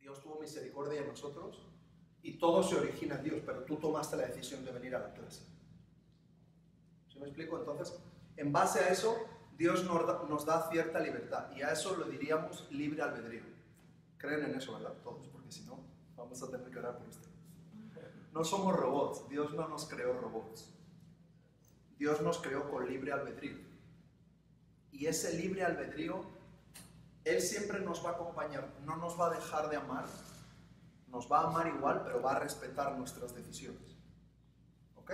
Dios tuvo misericordia de nosotros y todo se origina en Dios, pero tú tomaste la decisión de venir a la clase. ¿Sí me explico? Entonces, en base a eso, Dios nos da cierta libertad y a eso lo diríamos libre albedrío. Creen en eso, ¿verdad? Todos, porque si no, vamos a tener que orar por ustedes. No somos robots, Dios no nos creó robots. Dios nos creó con libre albedrío. Y ese libre albedrío, Él siempre nos va a acompañar, no nos va a dejar de amar, nos va a amar igual, pero va a respetar nuestras decisiones. ¿Ok?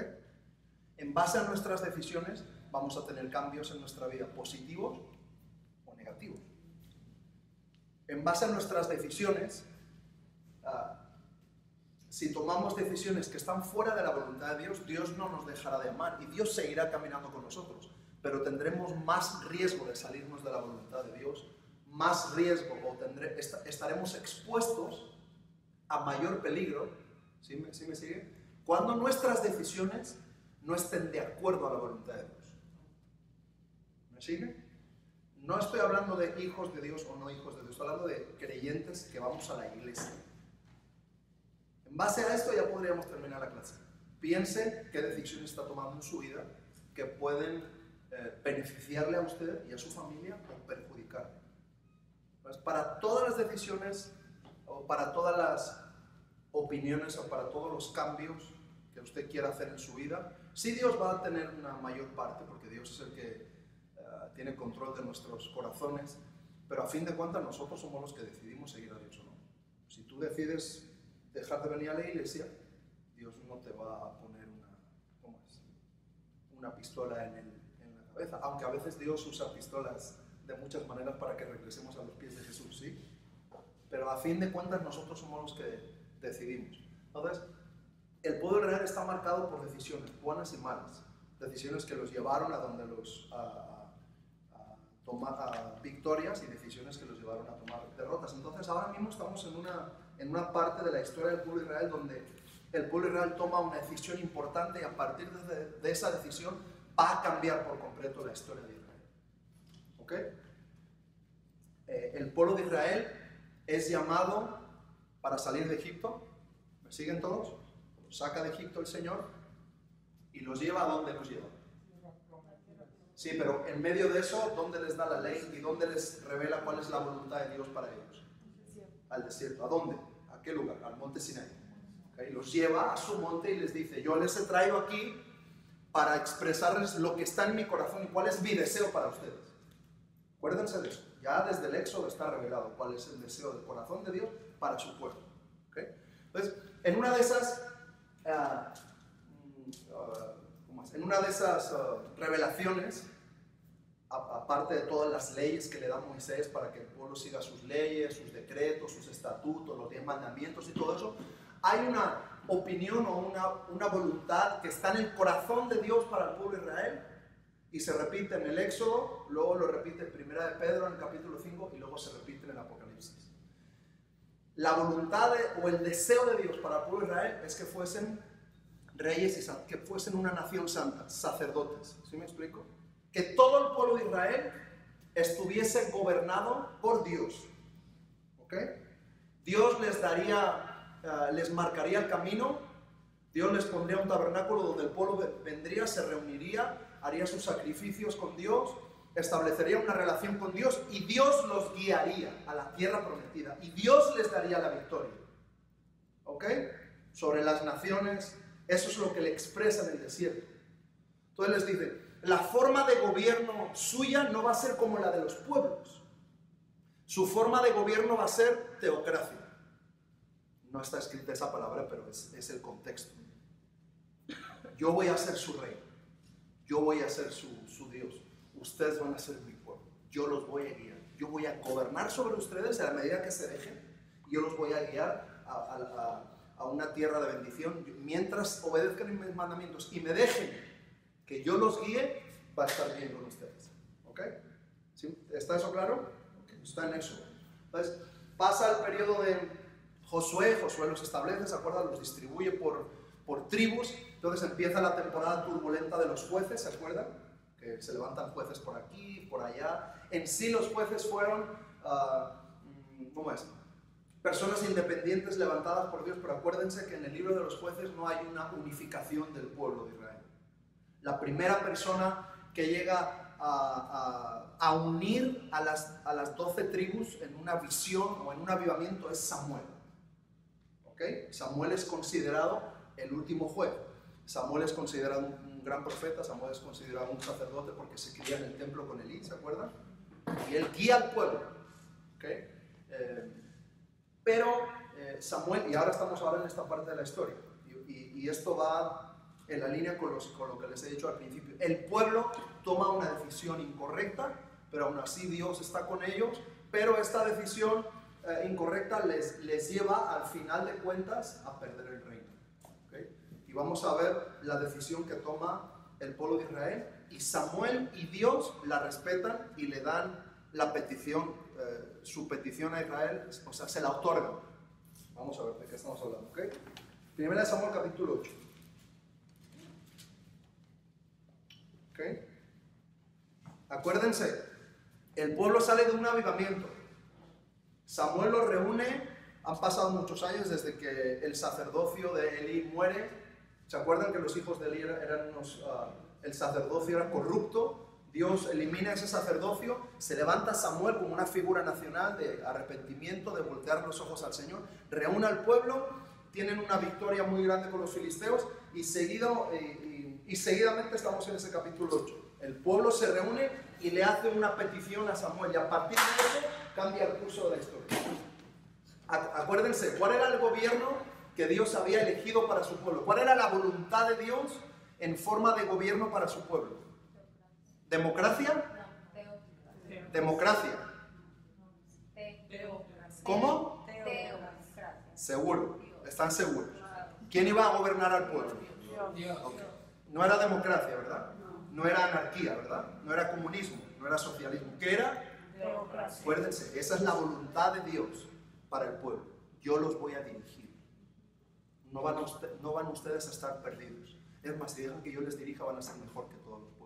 En base a nuestras decisiones vamos a tener cambios en nuestra vida, positivos o negativos. En base a nuestras decisiones, si tomamos decisiones que están fuera de la voluntad de Dios, Dios no nos dejará de amar y Dios seguirá caminando con nosotros, pero tendremos más riesgo de salirnos de la voluntad de Dios, más riesgo o estaremos expuestos a mayor peligro. ¿Sí me sigue? Cuando nuestras decisiones no estén de acuerdo a la voluntad de Dios. ¿Me sigue? No estoy hablando de hijos de Dios o no hijos de Dios, estoy hablando de creyentes que vamos a la iglesia. En base a esto ya podríamos terminar la clase. Piense qué decisiones está tomando en su vida que pueden beneficiarle a usted y a su familia o perjudicarle. Pues para todas las decisiones o para todas las opiniones o para todos los cambios que usted quiera hacer en su vida, sí Dios va a tener una mayor parte porque Dios es el que tiene control de nuestros corazones, pero a fin de cuentas nosotros somos los que decidimos seguir a Dios o no. Si tú decides dejar de venir a la iglesia, Dios no te va a poner una pistola en la cabeza, aunque a veces Dios usa pistolas de muchas maneras para que regresemos a los pies de Jesús, ¿sí? Pero a fin de cuentas nosotros somos los que decidimos. Entonces, el pueblo de Israel está marcado por decisiones buenas y malas, decisiones que los llevaron a donde tomar victorias y decisiones que los llevaron a tomar derrotas. Entonces ahora mismo estamos en una parte de la historia del pueblo de Israel donde el pueblo de Israel toma una decisión importante y a partir de esa decisión va a cambiar por completo la historia de Israel. ¿Ok? El pueblo de Israel es llamado para salir de Egipto. ¿Me siguen todos? Los saca de Egipto el Señor y los lleva. ¿A dónde los lleva? Sí, pero en medio de eso, ¿dónde les da la ley y dónde les revela cuál es la voluntad de Dios para ellos? Al desierto. ¿A dónde? ¿A qué lugar? Al monte Sinaí. ¿Okay? Los lleva a su monte y les dice: yo les he traído aquí para expresarles lo que está en mi corazón y cuál es mi deseo para ustedes. Acuérdense de eso. Ya desde el Éxodo está revelado cuál es el deseo del corazón de Dios para su pueblo. ¿Okay? Entonces, en una de esas revelaciones, aparte de todas las leyes que le da Moisés para que el pueblo siga sus leyes, sus decretos, sus estatutos, los 10 mandamientos y todo eso, hay una opinión o una voluntad que está en el corazón de Dios para el pueblo de Israel y se repite en el Éxodo, luego lo repite en Primera de Pedro en el capítulo 5 y luego se repite en el Apocalipsis. La voluntad o el deseo de Dios para el pueblo de Israel es que fuesen reyes y que fuesen una nación santa, sacerdotes. ¿Sí me explico? Que todo el pueblo de Israel estuviese gobernado por Dios. ¿Ok? Dios les marcaría el camino, Dios les pondría un tabernáculo donde el pueblo vendría, se reuniría, haría sus sacrificios con Dios, establecería una relación con Dios y Dios los guiaría a la tierra prometida y Dios les daría la victoria. ¿Ok? Sobre las naciones. Eso es lo que le expresa en el desierto. Entonces les dice: la forma de gobierno suya no va a ser como la de los pueblos. Su forma de gobierno va a ser teocracia. No está escrita esa palabra, pero es el contexto. Yo voy a ser su rey. Yo voy a ser su Dios. Ustedes van a ser mi pueblo. Yo los voy a guiar. Yo voy a gobernar sobre ustedes a la medida que se dejen. Yo los voy a guiar a una tierra de bendición. Mientras obedezcan mis mandamientos y me dejen que yo los guíe, va a estar bien con ustedes. ¿Ok? ¿Sí? ¿Está eso claro? Okay. Está en eso. Entonces, pasa el periodo de Josué los establece, ¿se acuerdan? Los distribuye por tribus. Entonces empieza la temporada turbulenta de los jueces, ¿se acuerdan? Que se levantan jueces por aquí, por allá. En sí los jueces fueron, personas independientes levantadas por Dios, pero acuérdense que en el libro de los jueces no hay una unificación del pueblo de Israel. La primera persona que llega a unir a las 12 tribus en una visión o en un avivamiento es Samuel. ¿Ok? Samuel es considerado el último juez. Samuel es considerado un gran profeta, Samuel es considerado un sacerdote porque se cría en el templo con Elí, ¿se acuerdan? Y él guía al pueblo. ¿Ok? Pero Samuel, y ahora estamos en esta parte de la historia, y esto va en la línea con lo que les he dicho al principio. El pueblo toma una decisión incorrecta, pero aún así Dios está con ellos, pero esta decisión incorrecta les lleva al final de cuentas a perder el reino. ¿Okay? Y vamos a ver la decisión que toma el pueblo de Israel, y Samuel y Dios la respetan y le dan la petición, su petición a Israel, o sea, se la otorgan. Vamos a ver de qué estamos hablando, ¿ok? Primera de Samuel capítulo 8. ¿Ok? Acuérdense, el pueblo sale de un avivamiento. Samuel los reúne, han pasado muchos años desde que el sacerdocio de Elí muere. ¿Se acuerdan que los hijos de Elí eran unos... el sacerdocio era corrupto? Dios elimina ese sacerdocio, se levanta Samuel como una figura nacional de arrepentimiento, de voltear los ojos al Señor, reúne al pueblo, tienen una victoria muy grande con los filisteos y seguidamente estamos en ese capítulo 8. El pueblo se reúne y le hace una petición a Samuel y a partir de eso cambia el curso de la historia. Acuérdense, ¿cuál era el gobierno que Dios había elegido para su pueblo? ¿Cuál era la voluntad de Dios en forma de gobierno para su pueblo? ¿Democracia? ¿Democracia? ¿Cómo? Seguro, están seguros. ¿Quién iba a gobernar al pueblo? Okay. No era democracia, ¿verdad? No era anarquía, ¿verdad? No era comunismo, no era socialismo. ¿Qué era? Acuérdense, esa es la voluntad de Dios para el pueblo. Yo los voy a dirigir. No van ustedes a estar perdidos. Es más, si dejan que yo les dirija, van a ser mejor que todos los pueblos.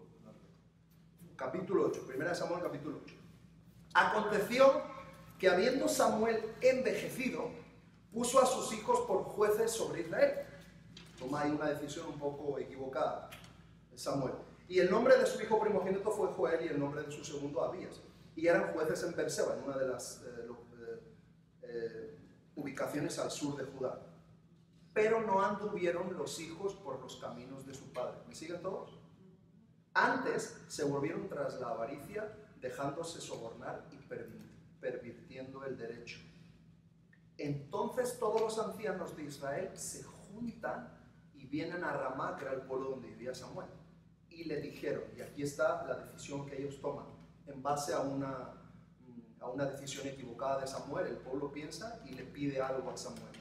Capítulo 8, primera de Samuel, capítulo 8. Aconteció que habiendo Samuel envejecido, puso a sus hijos por jueces sobre Israel. Toma ahí una decisión un poco equivocada, Samuel. Y el nombre de su hijo primogénito fue Joel y el nombre de su segundo Abías. Y eran jueces en Berseba, en una de las ubicaciones al sur de Judá. Pero no anduvieron los hijos por los caminos de su padre. ¿Me siguen todos? Antes se volvieron tras la avaricia, dejándose sobornar y pervirtiendo el derecho. Entonces todos los ancianos de Israel se juntan y vienen a Ramá, que era el pueblo donde vivía Samuel. Y le dijeron, y aquí está la decisión que ellos toman, en base a una decisión equivocada de Samuel. El pueblo piensa y le pide algo a Samuel.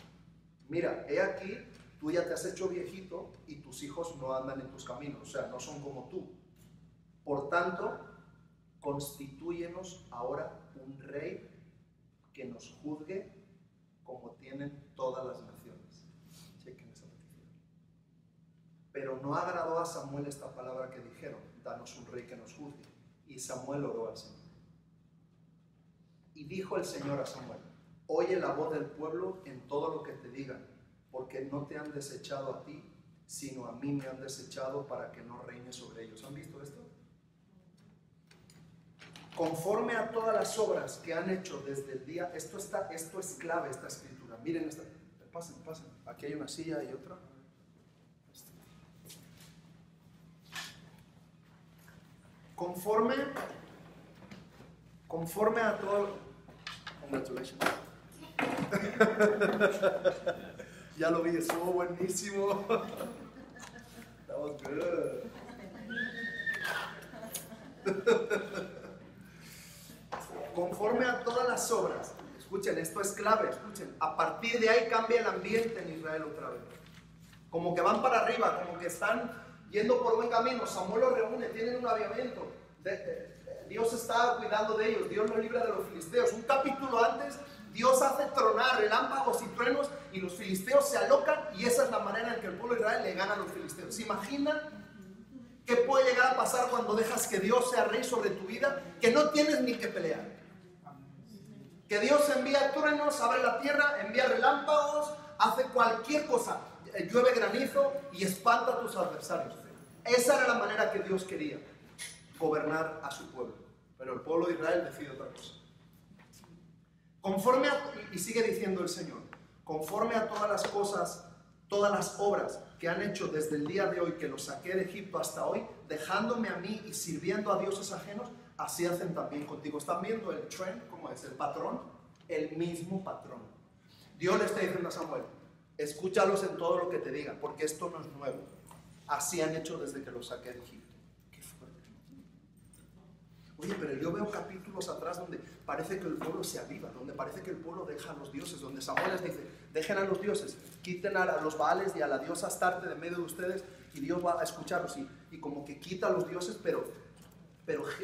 Mira, he aquí, tú ya te has hecho viejito y tus hijos no andan en tus caminos, o sea, no son como tú. Por tanto, constitúyenos ahora un rey que nos juzgue como tienen todas las naciones. Chequen esa petición. Pero no agradó a Samuel esta palabra que dijeron, danos un rey que nos juzgue. Y Samuel oró al Señor. Y dijo el Señor a Samuel, oye la voz del pueblo en todo lo que te digan, porque no te han desechado a ti, sino a mí me han desechado para que no reine sobre ellos. ¿Han visto esto? Conforme a todas las obras que han hecho desde el día, esto es clave, esta escritura. Miren, pasen. Aquí hay una silla y otra. Conforme a todo. Congratulations. Ya lo vi, estuvo buenísimo. That was good. Conforme a todas las obras, escuchen, esto es clave, escuchen, a partir de ahí cambia el ambiente en Israel otra vez. Como que van para arriba, como que están yendo por buen camino. Samuel los reúne, tienen un avivamiento. Dios está cuidando de ellos, Dios los libra de los filisteos. Un capítulo antes, Dios hace tronar relámpagos y truenos y los filisteos se alocan, y esa es la manera en que el pueblo de Israel le gana a los filisteos. ¿Se imaginan qué puede llegar a pasar cuando dejas que Dios sea rey sobre tu vida? Que no tienes ni que pelear, Que Dios envía truenos, abre la tierra, envía relámpagos, hace cualquier cosa, llueve granizo y espanta a tus adversarios. Esa era la manera que Dios quería gobernar a su pueblo. Pero el pueblo de Israel decide otra cosa. Conforme a, y sigue diciendo el Señor, conforme a todas las cosas, todas las obras que han hecho desde el día de hoy, que los saqué de Egipto hasta hoy, dejándome a mí y sirviendo a dioses ajenos, así hacen también contigo. ¿Están viendo el trend? ¿Cómo es? ¿El patrón? El mismo patrón. Dios le está diciendo a Samuel, escúchalos en todo lo que te digan, porque esto no es nuevo. Así han hecho desde que los saqué de Egipto. Qué fuerte. Oye, pero yo veo capítulos atrás donde parece que el pueblo se aviva, donde parece que el pueblo deja a los dioses, donde Samuel les dice, dejen a los dioses, quiten a los Baales y a la diosa Astarte de medio de ustedes y Dios va a escucharlos. Y como que quita a los dioses, pero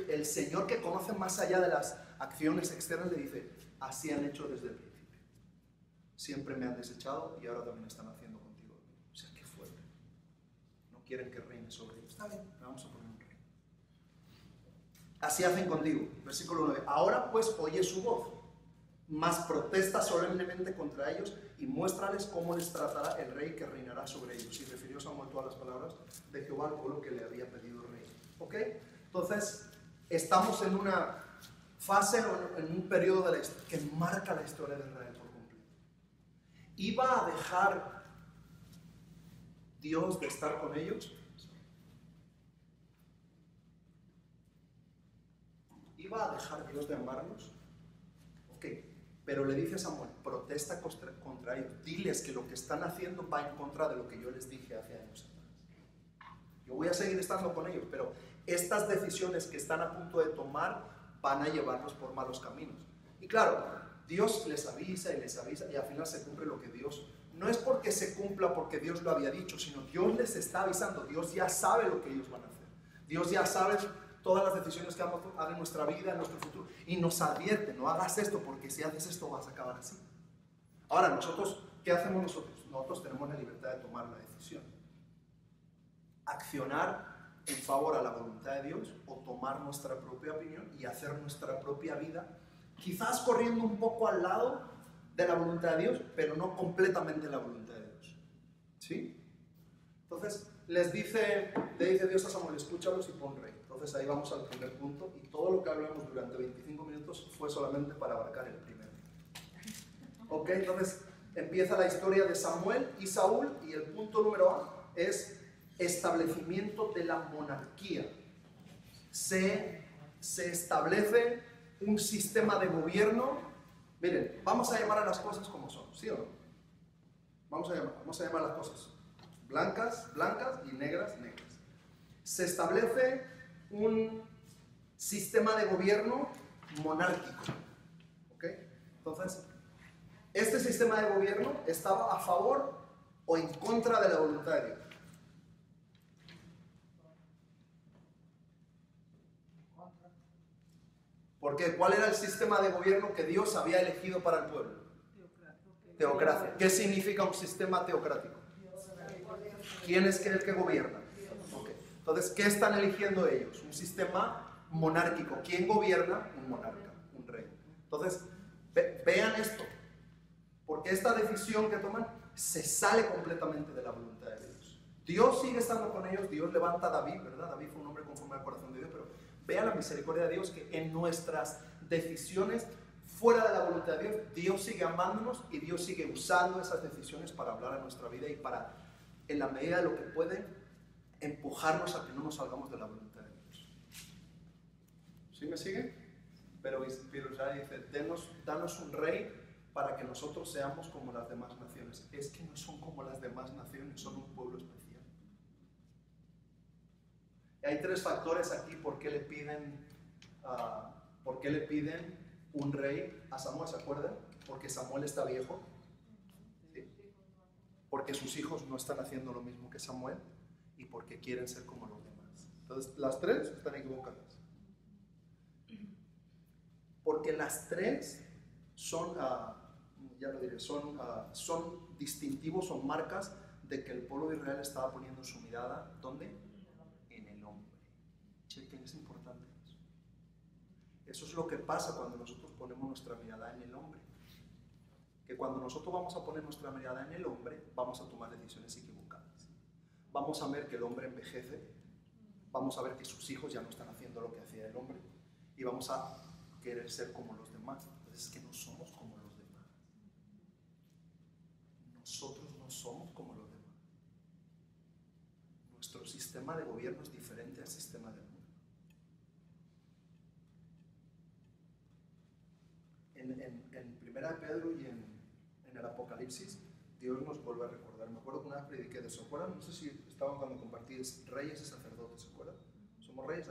el Señor, que conoce más allá de las acciones externas, le dice, así han hecho desde el principio. Siempre me han desechado y ahora también están haciendo contigo. O sea, qué fuerte. No quieren que reine sobre ellos. Está bien, le vamos a poner un rey. Así hacen contigo. Versículo 9. Ahora pues oye su voz, mas protesta solemnemente contra ellos y muéstrales cómo les tratará el rey que reinará sobre ellos. Y refirió Samuel todas las palabras de Jehová al pueblo que le había pedido rey. ¿Ok? Entonces, estamos en una fase, en un periodo que marca la historia de Israel por completo. ¿Iba a dejar Dios de estar con ellos? ¿Iba a dejar Dios de amarlos? Ok, pero le dice a Samuel, protesta contra ellos, diles que lo que están haciendo va en contra de lo que yo les dije hace años atrás. Yo voy a seguir estando con ellos, pero estas decisiones que están a punto de tomar van a llevarlos por malos caminos. Y claro, Dios les avisa y al final se cumple lo que Dios... No es porque se cumpla porque Dios lo había dicho, sino Dios les está avisando. Dios ya sabe lo que ellos van a hacer. Dios ya sabe todas las decisiones que vamos a hacer en nuestra vida, en nuestro futuro. Y nos advierte, no hagas esto porque si haces esto vas a acabar así. Ahora, nosotros, ¿qué hacemos nosotros? Nosotros tenemos la libertad de tomar la decisión. Accionar en favor a la voluntad de Dios o tomar nuestra propia opinión y hacer nuestra propia vida, quizás corriendo un poco al lado de la voluntad de Dios, pero no completamente la voluntad de Dios. ¿Sí? Entonces, le dice Dios a Samuel, escúchalos y pon rey. Entonces ahí vamos al primer punto y todo lo que hablamos durante 25 minutos fue solamente para abarcar el primero. Ok, entonces empieza la historia de Samuel y Saúl y el punto número A es establecimiento de la monarquía. Se establece un sistema de gobierno. Miren, vamos a llamar a las cosas como son, ¿sí o no? Vamos a llamar las cosas blancas, blancas y negras, negras. Se establece un sistema de gobierno monárquico. ¿Ok? Entonces, este sistema de gobierno estaba a favor o en contra de la voluntad de Dios. ¿Por qué? ¿Cuál era el sistema de gobierno que Dios había elegido para el pueblo? Teocracia. ¿Qué significa un sistema teocrático? ¿Quién es el que gobierna? Okay. Entonces, ¿qué están eligiendo ellos? Un sistema monárquico. ¿Quién gobierna? Un monarca, un rey. Entonces, vean esto. Porque esta decisión que toman se sale completamente de la voluntad de Dios. Dios sigue estando con ellos. Dios levanta a David, ¿verdad? David fue un hombre conforme al corazón de Dios, pero vean la misericordia de Dios que en nuestras decisiones fuera de la voluntad de Dios, Dios sigue amándonos y Dios sigue usando esas decisiones para hablar a nuestra vida y para, en la medida de lo que puede, empujarnos a que no nos salgamos de la voluntad de Dios. ¿Sí me sigue? Pero Israel dice, danos un rey para que nosotros seamos como las demás naciones. Es que no son como las demás naciones, son un pueblo especial. Y hay tres factores aquí por qué le piden un rey a Samuel, ¿se acuerdan? Porque Samuel está viejo, ¿sí? Porque sus hijos no están haciendo lo mismo que Samuel y porque quieren ser como los demás. Entonces, las tres están equivocadas. Porque las tres son, ya lo diré, son distintivos, son marcas de que el pueblo de Israel estaba poniendo su mirada, ¿dónde? En el hombre. Chequen, es importante eso. Eso es lo que pasa cuando nosotros ponemos nuestra mirada en el hombre. cuando nosotros vamos a poner nuestra mirada en el hombre, vamos a tomar decisiones equivocadas. Vamos a ver que el hombre envejece, vamos a ver que sus hijos ya no están haciendo lo que hacía el hombre y vamos a querer ser como los demás. Entonces es que no somos como los demás. Nosotros no somos como los demás. Nuestro sistema de gobierno es diferente al sistema del mundo. En Primera de Pedro y en el Apocalipsis, Dios nos vuelve a recordar. Me acuerdo que una vez prediqué de eso. ¿Se acuerdan? No sé si estaban cuando compartí reyes y sacerdotes. ¿Se acuerdan? Somos reyes.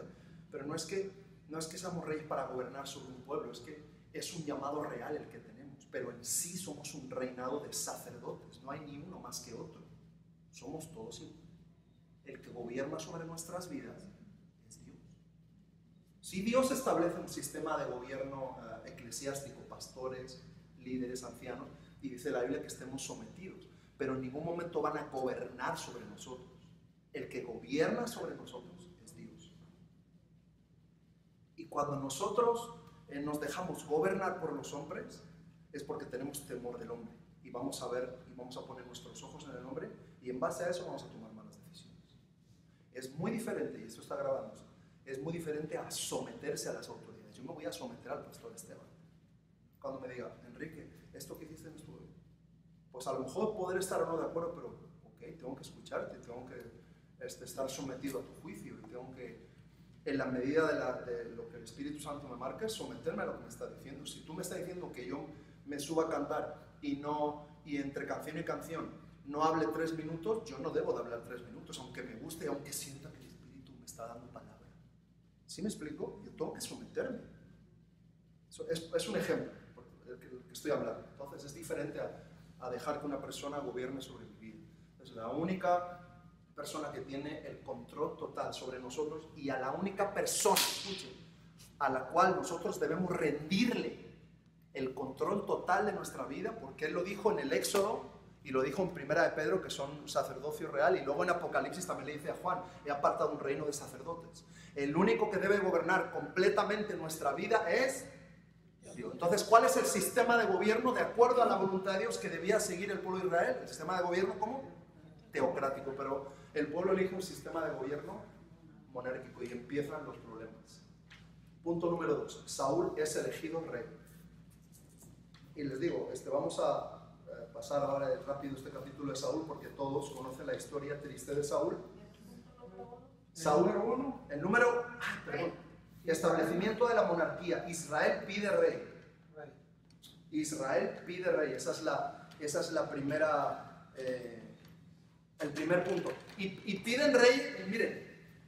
Pero no es que seamos reyes para gobernar sobre un pueblo. Es que es un llamado real el que tenemos. Pero en sí somos un reinado de sacerdotes. No hay ni uno más que otro. Somos todos iguales. El que gobierna sobre nuestras vidas es Dios. Si Dios establece un sistema de gobierno eclesiástico, pastores, líderes, ancianos, y dice la Biblia que estemos sometidos, pero en ningún momento van a gobernar sobre nosotros. El que gobierna sobre nosotros es Dios. Y cuando nosotros nos dejamos gobernar por los hombres, es porque tenemos temor del hombre. Y vamos a ver, y vamos a poner nuestros ojos en el hombre, y en base a eso vamos a tomar malas decisiones. Es muy diferente, y esto está grabándose, es muy diferente a someterse a las autoridades. Yo me voy a someter al pastor Esteban. Cuando me diga, Enrique, esto que hiciste no estuvo bien. Pues a lo mejor poder estar o no de acuerdo, pero ok, tengo que escucharte, tengo que estar sometido a tu juicio y tengo que, en la medida de lo que el Espíritu Santo me marca, someterme a lo que me está diciendo. Si tú me estás diciendo que yo me suba a cantar y entre canción y canción no hable 3 minutos, yo no debo de hablar 3 minutos, aunque me guste y aunque sienta que el Espíritu me está dando palabra. ¿Sí me explico? Yo tengo que someterme. Es un ejemplo del que estoy hablando. Entonces es diferente a dejar que una persona gobierne sobre mi vida. Es la única persona que tiene el control total sobre nosotros y a la única persona, escuchen, a la cual nosotros debemos rendirle el control total de nuestra vida, porque Él lo dijo en el Éxodo y lo dijo en Primera de Pedro, que son sacerdocio real, y luego en Apocalipsis también le dice a Juan, he apartado un reino de sacerdotes. El único que debe gobernar completamente nuestra vida es Dios. Entonces, ¿cuál es el sistema de gobierno de acuerdo a la voluntad de Dios que debía seguir el pueblo de Israel? El sistema de gobierno, ¿cómo? Teocrático, pero el pueblo elige un sistema de gobierno monárquico y empiezan los problemas. Punto número 2. Saúl es elegido rey. Y les digo, vamos a pasar ahora rápido este capítulo de Saúl porque todos conocen la historia triste de Saúl. Saúl, el número, establecimiento de la monarquía. Israel pide rey. Israel pide rey. Esa es la primera, el primer punto. Y piden rey, miren,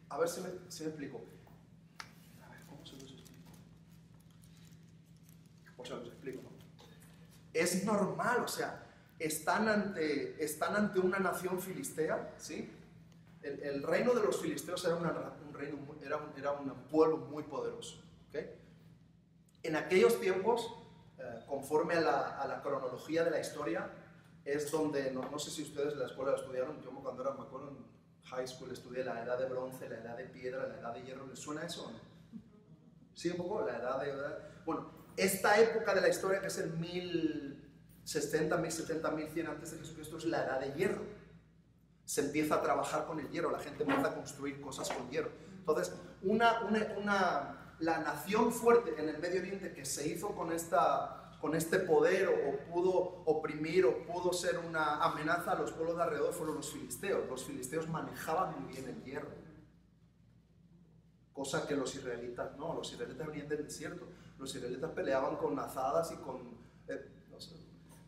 a ver si me explico. A ver, ¿cómo se los explico? ¿Cómo se los explico? ¿No? Es normal, o sea, están ante una nación filistea, ¿sí? El reino de los filisteos era un pueblo muy poderoso, ¿okay? En aquellos tiempos, conforme a la cronología de la historia, es donde, no sé si ustedes en la escuela lo estudiaron, yo cuando me acuerdo en high school estudié la edad de bronce, la edad de piedra, la edad de hierro. ¿Les suena eso o no? ¿Sí un poco? La edad de... Bueno, esta época de la historia, que es el 1060, 1070, 1100 antes de Jesucristo, es la edad de hierro. Se empieza a trabajar con el hierro, la gente empieza a construir cosas con hierro. Entonces, la nación fuerte en el Medio Oriente que se hizo con este poder o pudo oprimir o pudo ser una amenaza a los pueblos de alrededor fueron los filisteos. Los filisteos manejaban muy bien el hierro, cosa que los israelitas no. Los israelitas venían del desierto. Los israelitas peleaban con azadas y con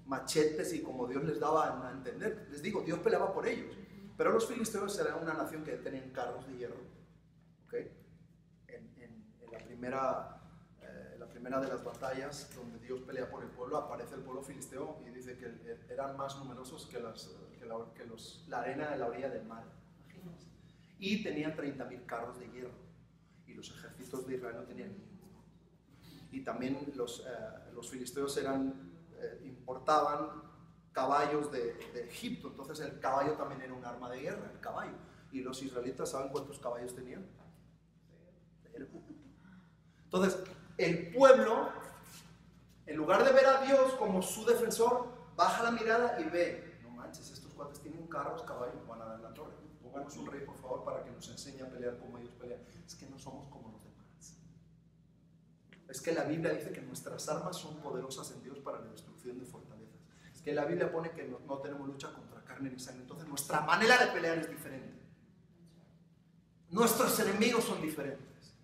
machetes y como Dios les daba a entender. Les digo, Dios peleaba por ellos. Pero los filisteos eran una nación que tenían carros de hierro. ¿Okay? En la primera de las batallas donde Dios pelea por el pueblo, aparece el pueblo filisteo y dice que eran más numerosos que la arena de la orilla del mar. Imagínense. Y tenían 30.000 carros de hierro. Y los ejércitos de Israel no tenían ninguno. Y también los filisteos importaban caballos de Egipto, entonces el caballo también era un arma de guerra, el caballo. Y los israelitas, ¿saben cuántos caballos tenían? 0. Entonces, el pueblo, en lugar de ver a Dios como su defensor, baja la mirada y ve, no manches, estos cuates tienen carros, caballos, van a dar la torre. Pónganos un rey, por favor, para que nos enseñe a pelear como ellos pelean. Es que no somos como los demás. Es que la Biblia dice que nuestras armas son poderosas en Dios para la destrucción de fortalezas. Es que la Biblia pone que no tenemos lucha contra carne ni sangre. Entonces nuestra manera de pelear es diferente. Nuestros enemigos son diferentes.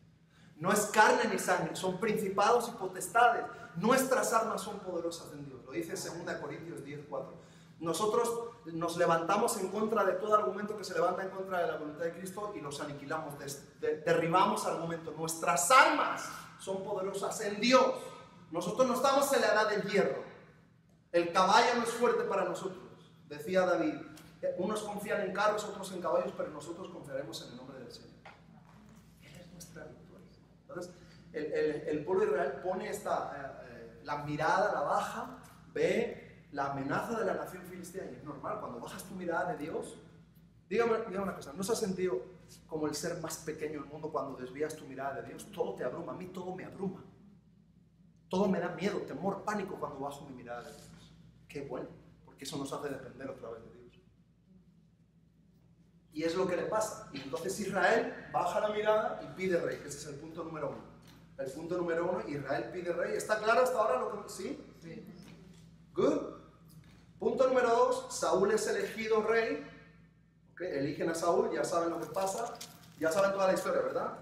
No es carne ni sangre, son principados y potestades. Nuestras armas son poderosas en Dios. Lo dice 2 Corintios 10:4. Nosotros nos levantamos en contra de todo argumento que se levanta en contra de la voluntad de Cristo y los aniquilamos, derribamos argumentos. Nuestras armas son poderosas en Dios. Nosotros no estamos en la edad del hierro. El caballo no es fuerte para nosotros. Decía David, unos confían en carros, otros en caballos, pero nosotros confiaremos en el nombre del Señor. Él es nuestra victoria. Entonces, el pueblo de Israel pone la mirada, la baja, ve la amenaza de la nación filistea, y es normal, cuando bajas tu mirada de Dios, dígame una cosa, ¿no se ha sentido como el ser más pequeño del mundo cuando desvías tu mirada de Dios? Todo te abruma, a mí todo me abruma, todo me da miedo, temor, pánico cuando bajo mi mirada de Dios. Qué bueno, porque eso nos hace depender otra vez de Dios. Y es lo que le pasa, y entonces Israel baja la mirada y pide rey, que ese es el punto número 1. El punto número 1, Israel pide rey. ¿Está claro hasta ahora lo que sí? Sí. Good. Punto número 2, Saúl es elegido rey. ¿Okay? Eligen a Saúl, ya saben lo que pasa, ya saben toda la historia, ¿verdad?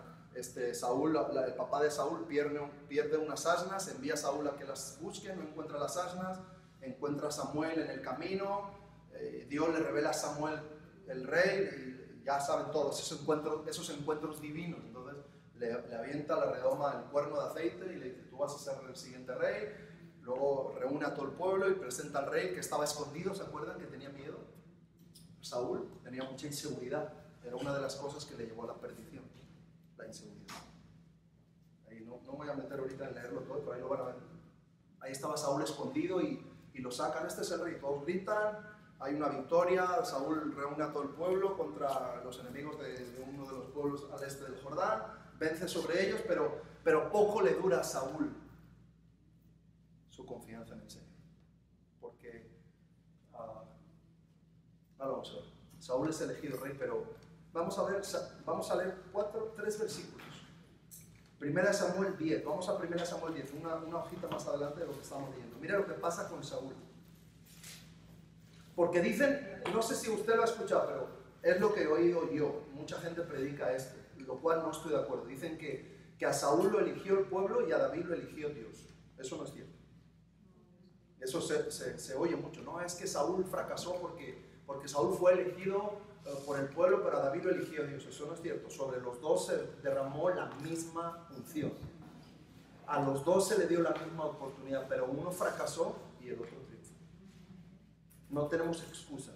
Saúl, el papá de Saúl pierde unas asnas, envía a Saúl a que las busque, no encuentra las asnas, encuentra a Samuel en el camino, Dios le revela a Samuel el rey, y ya saben todos esos encuentros divinos. Entonces le avienta la redoma del cuerno de aceite y le dice, tú vas a ser el siguiente rey. Luego reúne a todo el pueblo y presenta al rey que estaba escondido. ¿Se acuerdan que tenía miedo? Saúl tenía mucha inseguridad. Era una de las cosas que le llevó a la perdición, la inseguridad. Ahí no voy a meter ahorita en leerlo todo, pero ahí lo van a ver. Ahí estaba Saúl escondido y lo sacan. Este es el rey. Todos gritan, hay una victoria. Saúl reúne a todo el pueblo contra los enemigos de uno de los pueblos al este del Jordán. Vence sobre ellos, pero poco le dura a Saúl su confianza en el Señor, porque ahora vamos a ver, Saúl es elegido rey, pero vamos a leer 3 versículos. 1 Samuel 10, vamos a 1 Samuel 10, una hojita más adelante de lo que estamos leyendo. Mira lo que pasa con Saúl, porque dicen, no sé si usted lo ha escuchado, pero es lo que he oído yo, mucha gente predica esto, lo cual no estoy de acuerdo. Dicen que a Saúl lo eligió el pueblo y a David lo eligió Dios. Eso no es cierto. Eso se oye mucho, ¿no? Es que Saúl fracasó porque Saúl fue elegido por el pueblo, pero a David lo eligió Dios. Eso no es cierto. Sobre los dos se derramó la misma unción. A los dos se le dio la misma oportunidad, pero uno fracasó y el otro triunfó. No tenemos excusa,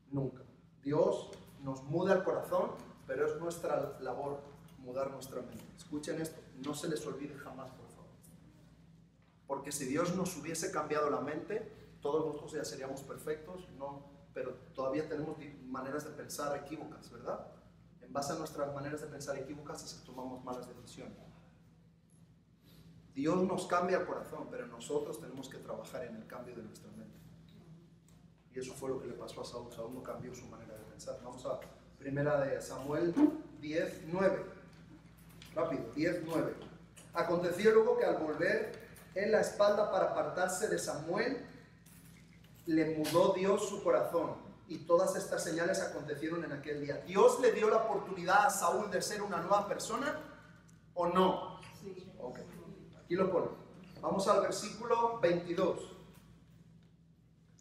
nunca. Dios nos muda el corazón, pero es nuestra labor mudar nuestra mente. Escuchen esto, no se les olvide jamás, por favor. Porque si Dios nos hubiese cambiado la mente, todos nosotros ya seríamos perfectos, no, pero todavía tenemos maneras de pensar equívocas, ¿verdad? En base a nuestras maneras de pensar equívocas es que tomamos malas decisiones. Dios nos cambia el corazón, pero nosotros tenemos que trabajar en el cambio de nuestra mente. Y eso fue lo que le pasó a Saúl. Saúl no cambió su manera de pensar. Vamos a 1 Samuel 10:9. Rápido, 10:9. Aconteció luego que al volver en la espalda para apartarse de Samuel, le mudó Dios su corazón, y todas estas señales acontecieron en aquel día. ¿Dios le dio la oportunidad a Saúl de ser una nueva persona o no? Sí. Ok, aquí lo pone. Vamos al versículo 22.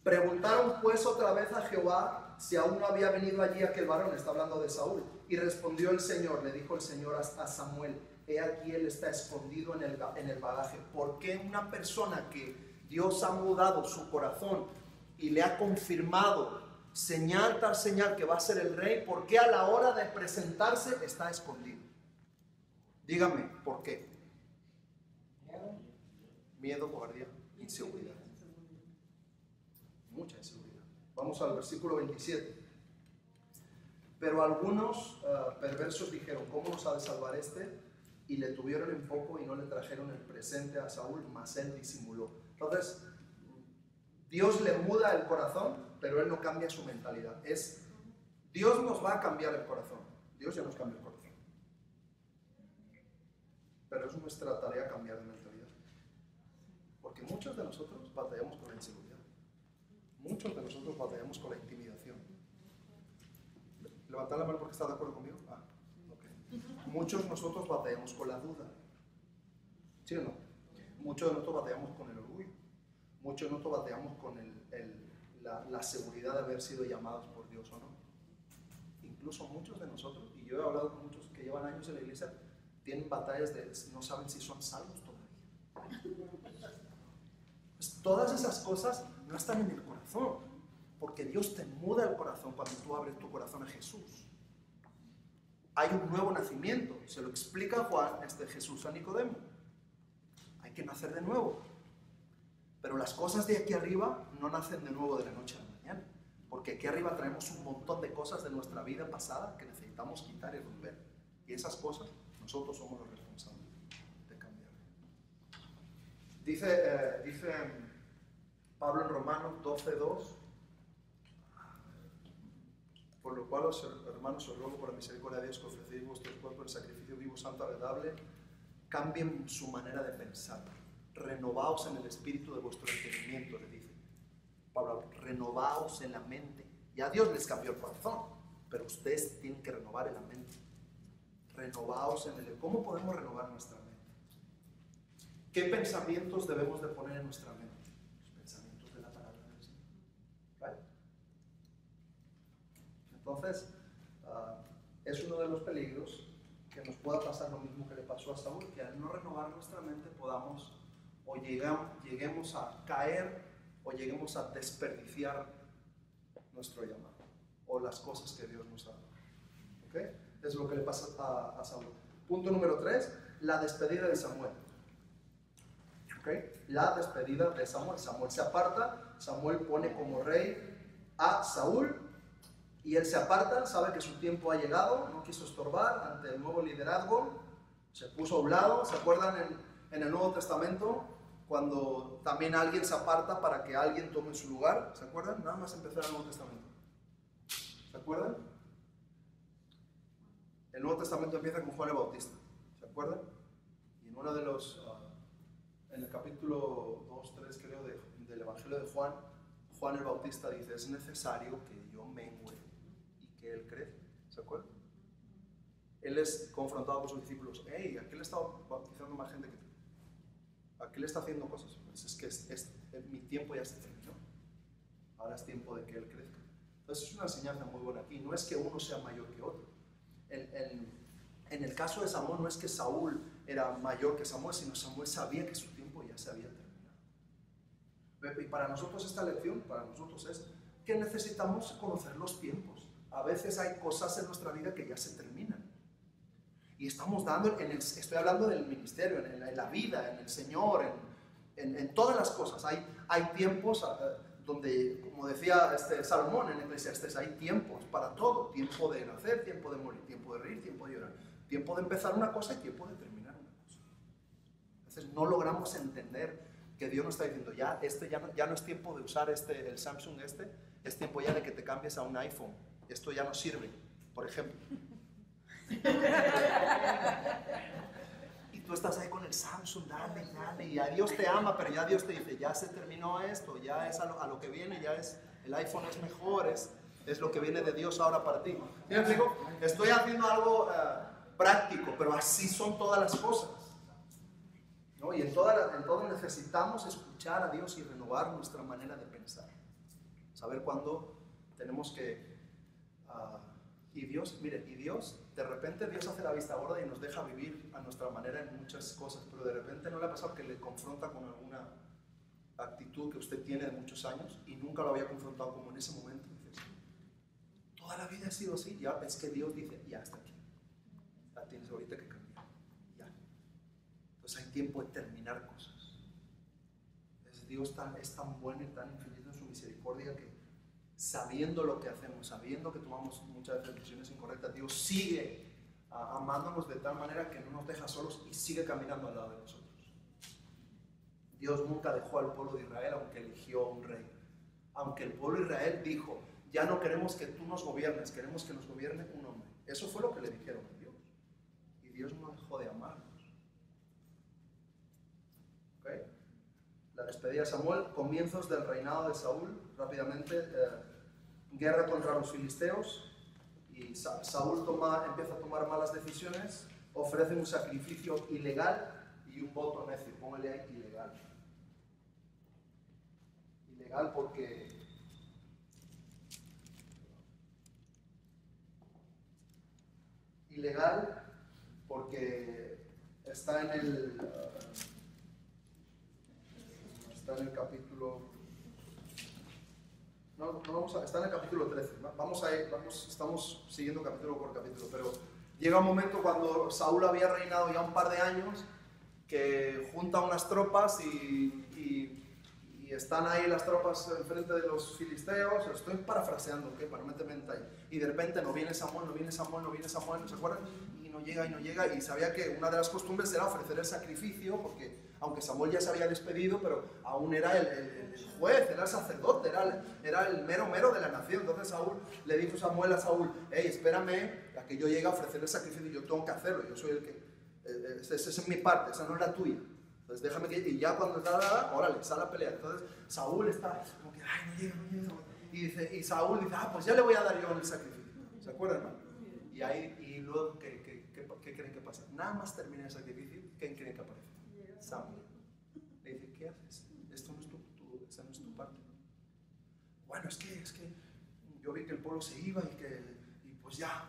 Preguntaron pues otra vez a Jehová si aún no había venido allí aquel varón. Está hablando de Saúl. Y respondió el Señor, le dijo el Señor a Samuel, he aquí él está escondido en el bagaje. ¿Por qué una persona que Dios ha mudado su corazón y le ha confirmado señal tras señal que va a ser el rey, por qué a la hora de presentarse está escondido? Dígame, ¿por qué? Miedo, cobardía, inseguridad. Mucha inseguridad. Vamos al versículo 27. Pero algunos perversos dijeron, ¿cómo nos ha de salvar este? Y le tuvieron en poco y no le trajeron el presente a Saúl, mas él disimuló. Entonces, Dios le muda el corazón, pero Él no cambia su mentalidad. Dios nos va a cambiar el corazón. Dios ya nos cambia el corazón. Pero es nuestra tarea cambiar de mentalidad. Porque muchos de nosotros batallamos con la inseguridad. Muchos de nosotros batallamos con la intimidación. Levantad la mano porque está de acuerdo conmigo. Ok. Muchos de nosotros batallamos con la duda. ¿Sí o no? Muchos de nosotros batallamos con el orgullo. Muchos de nosotros batallamos con la seguridad de haber sido llamados por Dios o no. Incluso muchos de nosotros, y yo he hablado con muchos que llevan años en la iglesia, tienen batallas de no saben si son salvos todavía. Pues todas esas cosas no están en el corazón, porque Dios te muda el corazón cuando tú abres tu corazón a Jesús. Hay un nuevo nacimiento, se lo explica Juan, Jesús a Nicodemo. Hay que nacer de nuevo. Pero las cosas de aquí arriba no nacen de nuevo de la noche a la mañana, porque aquí arriba traemos un montón de cosas de nuestra vida pasada que necesitamos quitar y romper. Y esas cosas nosotros somos los responsables de cambiar. Dice Pablo en Romanos 12:2: por lo cual, hermanos, os ruego por la misericordia de Dios que ofrecéis vuestros cuerpos en sacrificio vivo, santo, agradable. Cambien su manera de pensar. Renovaos en el espíritu de vuestro entendimiento, le dice Pablo. Renovaos en la mente. Ya Dios les cambió el corazón, pero ustedes tienen que renovar en la mente. Renovaos en el... ¿Cómo podemos renovar nuestra mente? ¿Qué pensamientos debemos de poner en nuestra mente? Los pensamientos de la palabra de Dios. ¿Vale? Entonces, es uno de los peligros que nos pueda pasar lo mismo que le pasó a Saúl, que al no renovar nuestra mente podamos o lleguemos a caer o lleguemos a desperdiciar nuestro llamado o las cosas que Dios nos ha dado. ¿Okay? Es lo que le pasa a Saúl. Punto número 3, la despedida de Samuel. ¿Okay? La despedida de Samuel. Samuel se aparta, Samuel pone como rey a Saúl y él se aparta, sabe que su tiempo ha llegado, no quiso estorbar ante el nuevo liderazgo, se puso a un lado. ¿Se acuerdan en el Nuevo Testamento cuando también alguien se aparta para que alguien tome su lugar? ¿Se acuerdan? Nada más empezar el Nuevo Testamento. ¿Se acuerdan? El Nuevo Testamento empieza con Juan el Bautista. ¿Se acuerdan? Y en uno de los, en el capítulo 2, 3 creo del Evangelio de Juan, Juan el Bautista dice: es necesario que yo mengue y que él crezca. ¿Se acuerdan? Él es confrontado por sus discípulos. Hey, ¿a qué le está bautizando más gente que tú? ¿A qué le está haciendo cosas? Pues es que mi tiempo ya se terminó. Ahora es tiempo de que él crezca. Entonces es una enseñanza muy buena aquí. No es que uno sea mayor que otro. En el caso de Samuel, no es que Saúl era mayor que Samuel, sino Samuel sabía que su tiempo ya se había terminado. Y para nosotros esta lección, para nosotros es que necesitamos conocer los tiempos. A veces hay cosas en nuestra vida que ya se terminan. Y estamos dando, estoy hablando del ministerio, en la vida, en el Señor, en todas las cosas. Hay tiempos donde, como decía Salomón en Eclesiastés, hay tiempos para todo. Tiempo de nacer, tiempo de morir, tiempo de reír, tiempo de llorar. Tiempo de empezar una cosa y tiempo de terminar una cosa. Entonces no logramos entender que Dios nos está diciendo: ya no es tiempo de usar el Samsung es tiempo ya de que te cambies a un iPhone. Esto ya no sirve, por ejemplo. Y tú estás ahí con el Samsung, dale, y a Dios te ama, pero ya Dios te dice: ya se terminó esto, ya es a lo que viene, ya es, el iPhone es mejor, es lo que viene de Dios ahora para ti. ¿Sí me explico? Estoy haciendo algo práctico, pero así son todas las cosas, ¿no? Y en todo necesitamos escuchar a Dios y renovar nuestra manera de pensar, saber cuándo tenemos que y Dios, de repente Dios hace la vista gorda y nos deja vivir a nuestra manera en muchas cosas, pero de repente no le ha pasado que le confronta con alguna actitud que usted tiene de muchos años y nunca lo había confrontado como en ese momento. Dices: toda la vida ha sido así. Ya es que Dios dice: ya está aquí, ya tienes ahorita que cambiar, ya. Entonces hay tiempo de terminar cosas. Entonces Dios es tan bueno y tan infinito en su misericordia que, sabiendo lo que hacemos, sabiendo que tomamos muchas veces decisiones incorrectas, Dios sigue amándonos de tal manera que no nos deja solos y sigue caminando al lado de nosotros. Dios nunca dejó al pueblo de Israel, aunque eligió un rey. Aunque el pueblo de Israel dijo, ya no queremos que tú nos gobiernes, queremos que nos gobierne un hombre. Eso fue lo que le dijeron a Dios. Y Dios no dejó de amarnos. ¿Okay? La despedida de Samuel, comienzos del reinado de Saúl, rápidamente, guerra contra los filisteos, y Saúl empieza a tomar malas decisiones, ofrece un sacrificio ilegal y un voto necio. Póngale ahí ilegal. Ilegal porque está en el capítulo, está en el capítulo 13. Estamos siguiendo capítulo por capítulo, pero llega un momento cuando Saúl había reinado ya un par de años, que junta unas tropas y están ahí las tropas enfrente de los filisteos. Estoy parafraseando, ¿okay? Para no meterme en detalle. Y de repente no viene Samuel, ¿no se acuerdan? Y no llega, y sabía que una de las costumbres era ofrecer el sacrificio, porque aunque Samuel ya se había despedido, pero aún era el juez, era el sacerdote, era el mero de la nación. Entonces Saúl le dijo Samuel a Saúl, hey, espérame a que yo llegue a ofrecer el sacrificio, yo tengo que hacerlo, yo soy el que, esa es mi parte, esa no es la tuya. Entonces déjame que, y ya cuando órale, sale a pelear. Entonces Saúl está como que, ay, no llega. Y Saúl dice, pues ya le voy a dar yo el sacrificio. ¿Se acuerdan, no? Y luego, ¿qué creen que pasa? Nada más termina el sacrificio, ¿quién creen que aparece? Samuel. Le dice, ¿qué haces? Esa no es tu parte. Bueno, es que yo vi que el pueblo se iba y pues ya.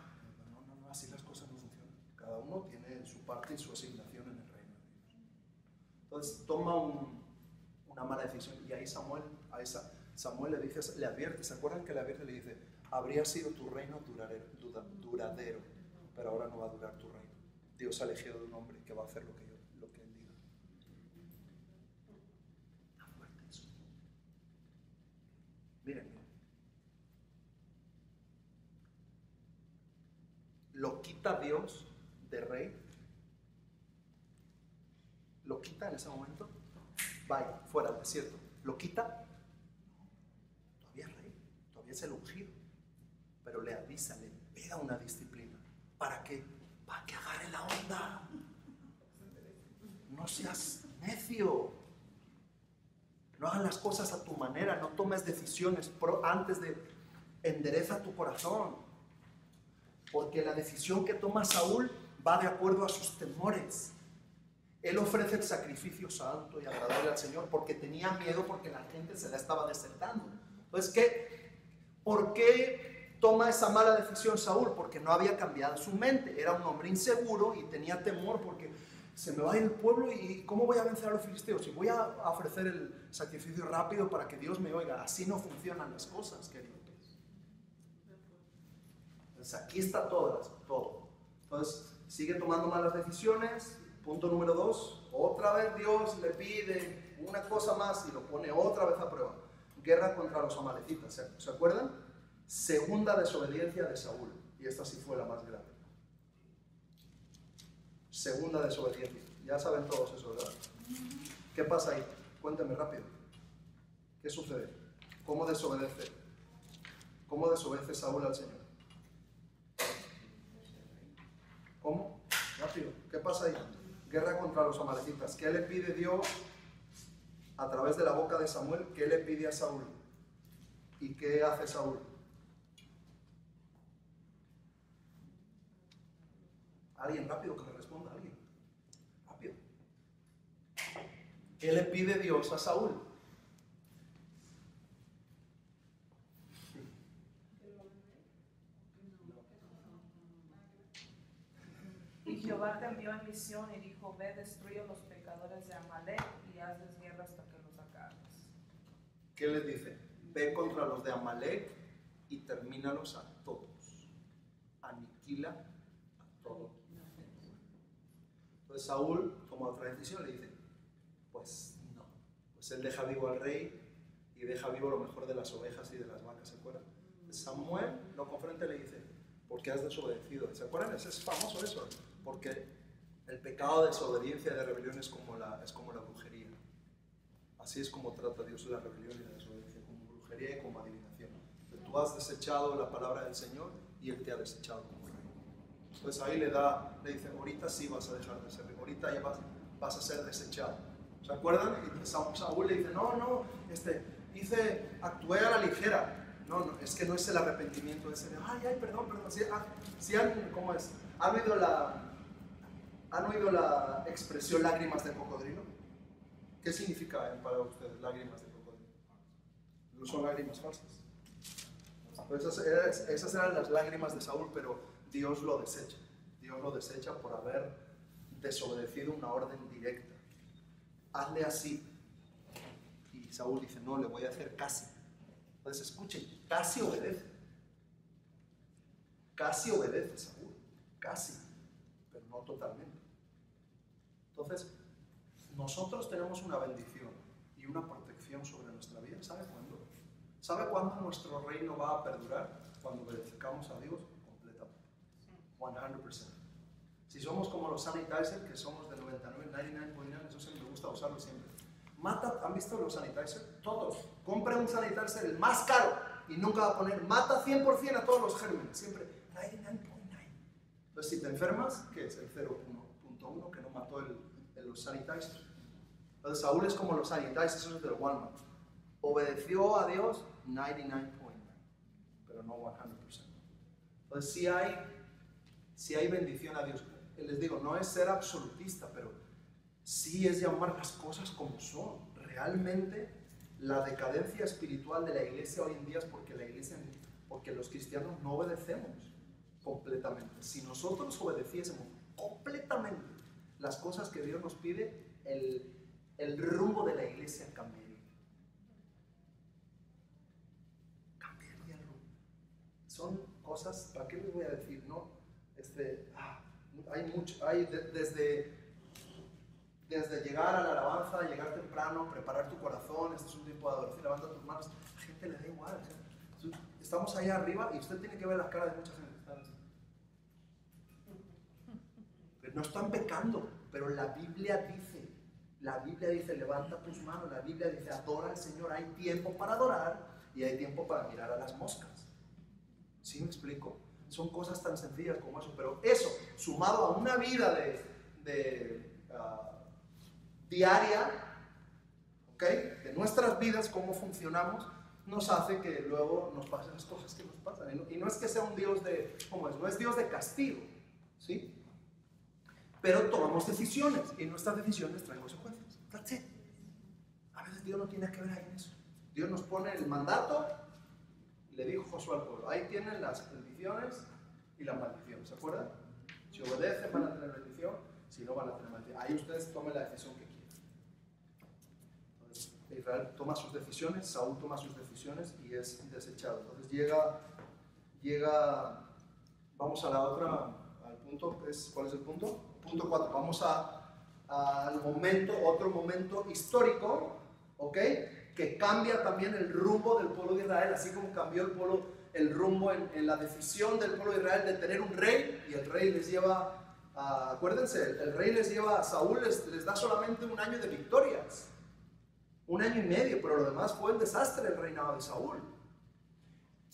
No, así las cosas no funcionan. Cada uno tiene su parte y su asignación en el reino de Dios. Entonces toma una mala decisión, y ahí Samuel le dice, le advierte. ¿Se acuerdan que le advierte? Le dice, habría sido tu reino duradero, pero ahora no va a durar tu reino. Dios ha elegido de un hombre que va a hacer lo que él diga. Está fuerte eso. Miren, lo quita Dios de rey, lo quita en ese momento, vaya, fuera al desierto, lo quita, todavía es rey, todavía es el ungido, pero le avisa, le pega una disciplina. ¿Para qué? Para que agarre la onda. No seas necio. No hagas las cosas a tu manera, no tomes decisiones antes de endereza tu corazón. Porque la decisión que toma Saúl va de acuerdo a sus temores. Él ofrece el sacrificio santo y agradable al Señor porque tenía miedo, porque la gente se la estaba desertando. Entonces, ¿por qué toma esa mala decisión Saúl? Porque no había cambiado su mente. Era un hombre inseguro y tenía temor porque se me va a ir el pueblo y ¿cómo voy a vencer a los filisteos? Y voy a ofrecer el sacrificio rápido para que Dios me oiga. Así no funcionan las cosas, queridos. Entonces aquí está todo. Entonces sigue tomando malas decisiones. Punto número 2, otra vez Dios le pide una cosa más y lo pone otra vez a prueba. Guerra contra los amalecitas, ¿se acuerdan? Segunda desobediencia de Saúl, y esta sí fue la más grave. Segunda desobediencia, ya saben todos eso, ¿verdad? ¿Qué pasa ahí? Cuéntame rápido. ¿Qué sucede? ¿Cómo desobedece? ¿Cómo desobedece Saúl al Señor? ¿Cómo? Rápido. ¿Qué pasa ahí? Guerra contra los amalecitas. ¿Qué le pide Dios a través de la boca de Samuel? ¿Qué le pide a Saúl? ¿Y qué hace Saúl? Alguien, rápido, que me responda alguien. Rápido. ¿Qué le pide Dios a Saúl? Y Jehová te envió en misión y dijo, ve, destruye a los pecadores de Amalek y hazles guerra hasta que los acabes. ¿Qué les dice? Ve contra los de Amalek y termínalos a todos. Aniquila a todos. Entonces Saúl, como otra decisión, le dice, pues no. Pues él deja vivo al rey y deja vivo lo mejor de las ovejas y de las vacas, ¿se acuerdan? Samuel lo confronta y le dice, ¿por qué has desobedecido? ¿Se acuerdan? Es famoso eso. Porque el pecado de desobediencia y de rebelión es como la brujería. Así es como trata Dios la rebelión y la desobediencia como brujería. brujería y como adivinación. Tú has desechado la palabra del Señor y Él te ha desechado como rey. Entonces ahí le dice, ahorita sí vas a dejar de ser rey, ahorita ya vas a ser desechado. ¿Se acuerdan? Y Saúl le dice, no, actué a la ligera. No, es que no es el arrepentimiento ese de, ay, perdón. ¿Cómo es? ¿Han oído la expresión lágrimas de cocodrilo? ¿Qué significa para ustedes lágrimas de cocodrilo? No son lágrimas falsas. Pues esas eran las lágrimas de Saúl, pero Dios lo desecha. Dios lo desecha por haber desobedecido una orden directa. Hazle así. Y Saúl dice, no, le voy a hacer casi. Entonces escuchen, casi obedece. Casi obedece Saúl. Casi. Pero no totalmente. Entonces, nosotros tenemos una bendición y una protección sobre nuestra vida. ¿Sabe cuándo? ¿Sabe cuándo nuestro reino va a perdurar? Cuando obedezcamos a Dios completamente. 100%. Si somos como los sanitizer, que somos de 99, 99.9, eso sí me gusta usarlo siempre. ¿Han visto los sanitizer? Todos. Compre un sanitizer el más caro y nunca va a poner mata 100% a todos los gérmenes. Siempre 99.9. Entonces, si te enfermas, ¿qué es? El 0.1 que no mató los sanitizers. Entonces, Saúl es como los sanitizers, esos del Walmart. Obedeció a Dios 99.9, pero no 100%. Entonces, si hay bendición a Dios. Les digo, no es ser absolutista, pero sí es llamar las cosas como son. Realmente, la decadencia espiritual de la iglesia hoy en día es porque los cristianos no obedecemos completamente. Si nosotros obedeciésemos completamente las cosas que Dios nos pide, el rumbo de la iglesia cambiaría. Cambiaría el rumbo. Son cosas, ¿para qué les voy a decir? No, hay desde llegar a la alabanza, llegar temprano, preparar tu corazón, este es un tiempo de adoración, levanta tus manos, a la gente le da igual. Estamos ahí arriba y usted tiene que ver las caras de mucha gente. Pero no están pecando, pero la Biblia dice, levanta tus manos, la Biblia dice, adora al Señor, hay tiempo para adorar y hay tiempo para mirar a las moscas. ¿Sí me explico? Son cosas tan sencillas como eso, pero eso, sumado a una vida diaria, ¿ok? De nuestras vidas, cómo funcionamos, nos hace que luego nos pasen las cosas que nos pasan. Y no es que sea un Dios no es Dios de castigo, ¿sí? Pero tomamos decisiones y nuestras decisiones traen consecuencias. That's it. A veces Dios no tiene que ver ahí en eso. Dios nos pone el mandato y le dijo Josué al pueblo, ahí tienen las bendiciones y las maldiciones, ¿se acuerdan? Si obedecen van a tener bendición, si no van a tener maldición. Ahí ustedes tomen la decisión que quieran. Entonces, Israel toma sus decisiones, Saúl toma sus decisiones y es desechado. Entonces llega, vamos a la otra, al punto, ¿cuál es el punto? Punto 4, vamos al otro momento histórico, ¿ok? Que cambia también el rumbo del pueblo de Israel, así como cambió el rumbo en la decisión del pueblo de Israel de tener un rey, y el rey les lleva, acuérdense, el rey les lleva a Saúl, les da solamente un año de victorias, 1 año y medio, pero lo demás fue un desastre el reinado de Saúl.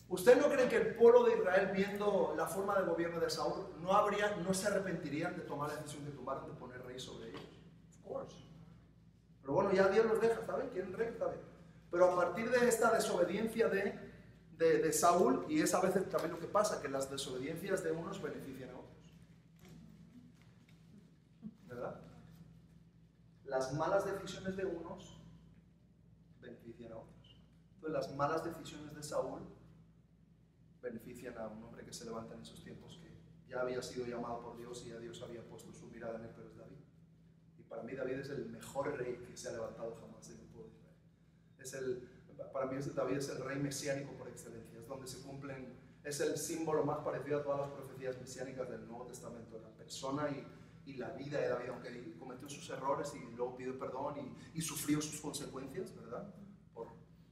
¿Usted no cree que el pueblo de Israel, viendo la forma de gobierno de Saúl, no se arrepentirían de tomar la decisión que tomaron de poner rey sobre ellos? Of course. Pero bueno, ya Dios los deja, ¿saben? Quieren rey, ¿saben? Pero a partir de esta desobediencia de Saúl, y es a veces también lo que pasa, que las desobediencias de unos benefician a otros. ¿Verdad? Las malas decisiones de unos benefician a otros. Entonces las malas decisiones de Saúl benefician a un hombre que se levanta en esos tiempos, que ya había sido llamado por Dios y ya Dios había puesto su mirada en él, pero es David. Y para mí David es el mejor rey que se ha levantado jamás en el pueblo de Israel. Para mí David es el rey mesiánico por excelencia, es donde se cumplen, es el símbolo más parecido a todas las profecías mesiánicas del Nuevo Testamento, la persona y la vida de David, aunque cometió sus errores y luego pidió perdón y sufrió sus consecuencias, ¿verdad? Por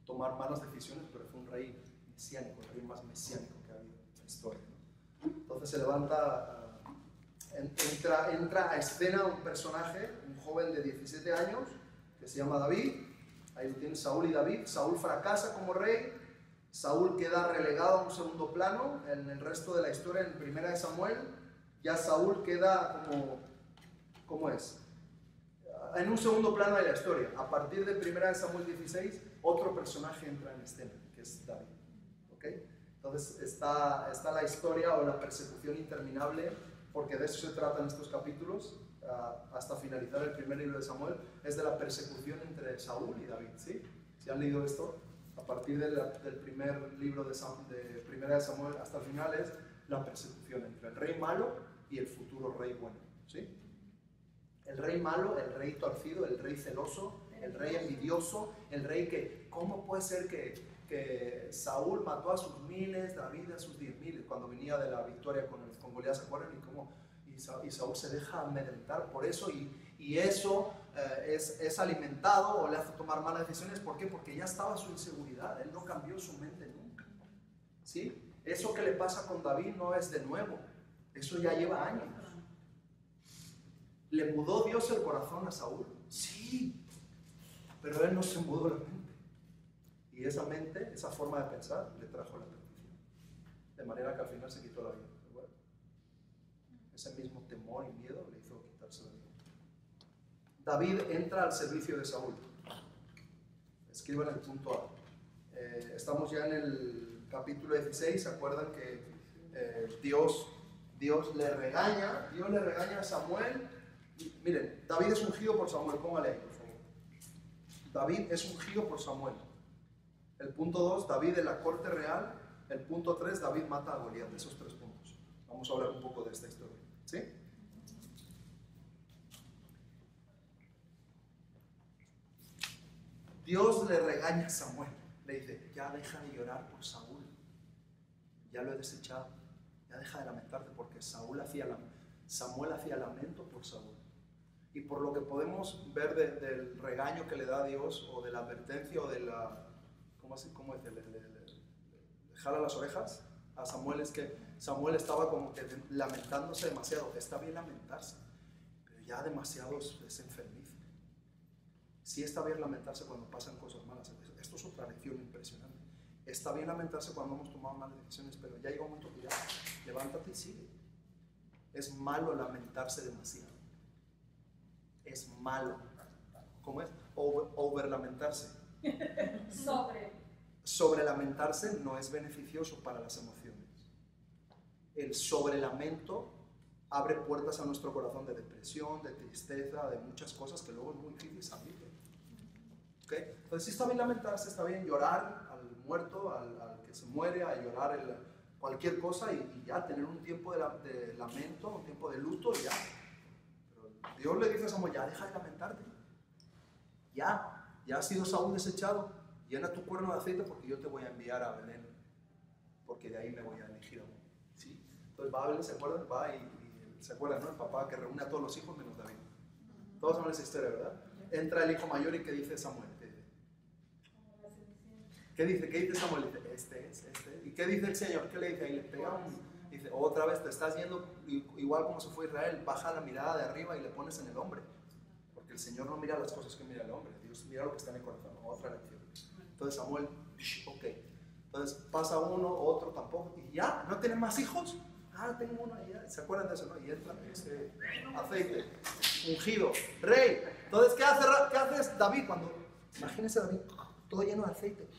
tomar malas decisiones, pero fue un rey mesiánico, el rey más mesiánico que ha habido en la historia, ¿no? Entonces se levanta, entra a escena un personaje, un joven de 17 años, que se llama David. Ahí lo tienes, Saúl y David. Saúl fracasa como rey. Saúl queda relegado a un segundo plano en el resto de la historia. En Primera de Samuel, ya Saúl queda como, ¿cómo es? En un segundo plano de la historia. A partir de Primera de Samuel 16, otro personaje entra en escena, que es David. ¿Ok? Entonces está la historia o la persecución interminable, porque de eso se trata en estos capítulos, hasta finalizar el primer libro de Samuel, es de la persecución entre Saúl y David. ¿Sí? ¿Sí han leído esto? A partir del primer libro de Primera de Samuel hasta el final es la persecución entre el rey malo y el futuro rey bueno. ¿Sí? El rey malo, el rey torcido, el rey celoso, el rey envidioso, el rey que, ¿cómo puede ser que Saúl mató a sus miles, David a sus 10,000, cuando venía de la victoria con Goliat, ¿se acuerdan? Y Saúl se deja amedrentar por eso, y eso es alimentado o le hace tomar malas decisiones. ¿Por qué? Porque ya estaba su inseguridad, él no cambió su mente nunca. ¿Sí? Eso que le pasa con David no es de nuevo, eso ya lleva años. ¿Le mudó Dios el corazón a Saúl? Sí, pero él no se mudó la mente. Y esa mente, esa forma de pensar, le trajo la perdición. De manera que al final se quitó la vida. Bueno, ese mismo temor y miedo le hizo quitarse la vida. David entra al servicio de Saúl. Escriban el punto A. Estamos ya en el capítulo 16. ¿Se acuerdan que Dios le regaña a Samuel? Miren, David es ungido por Samuel, póngale ahí, por favor. David es ungido por Samuel. El punto 2, David en la corte real. El punto 3, David mata a Goliat. Esos 3 puntos. Vamos a hablar un poco de esta historia. ¿Sí? Dios le regaña a Samuel. Le dice, ya deja de llorar por Saúl. Ya lo he desechado. Ya deja de lamentarte porque Samuel hacía lamento por Saúl. Y por lo que podemos ver del regaño que le da Dios, o de la advertencia, o de la... ¿Cómo es? Le jala las orejas a Samuel, es que Samuel estaba como que lamentándose demasiado. Está bien lamentarse, pero ya demasiado es enfermizo. Sí está bien lamentarse cuando pasan cosas malas. Esto es otra lección impresionante. Está bien lamentarse cuando hemos tomado malas decisiones, pero ya llega un momento que ya levántate y sigue. Es malo lamentarse demasiado. Es malo. ¿Cómo es? Over lamentarse. Sobre lamentarse no es beneficioso para las emociones. El sobre lamento abre puertas a nuestro corazón de depresión, de tristeza, de muchas cosas que luego es muy difícil salir. ¿Okay? Entonces sí está bien lamentarse, está bien llorar al muerto, al que se muere, a llorar cualquier cosa y ya tener un tiempo de lamento, un tiempo de luto y ya. Pero Dios le dice a Samuel, ya deja de lamentarte. Ya ha sido Saúl desechado. Llena tu cuerno de aceite porque yo te voy a enviar a Belén, porque de ahí me voy a elegir a uno. ¿Sí? Entonces va a Belén, ¿se acuerdan? Va y se acuerdan, ¿no? El papá que reúne a todos los hijos menos David. Todos saben esa historia, ¿verdad? Entra el hijo mayor y ¿qué dice Samuel? ¿Qué dice Samuel? Dice, este. ¿Y qué dice el Señor? ¿Qué le dice? Ahí le pega dice, otra vez te estás yendo igual como se fue Israel, baja la mirada de arriba y le pones en el hombre. Porque el Señor no mira las cosas que mira el hombre, Dios mira lo que está en el corazón. Otra lección. Entonces Samuel, ok. Entonces pasa uno, otro tampoco. Y ya, ¿no tienen más hijos? Ah, tengo uno allá. ¿Se acuerdan de eso, no? Y entra ese aceite, ungido, rey. Entonces, ¿qué hace David cuando, imagínense David, todo lleno de aceite?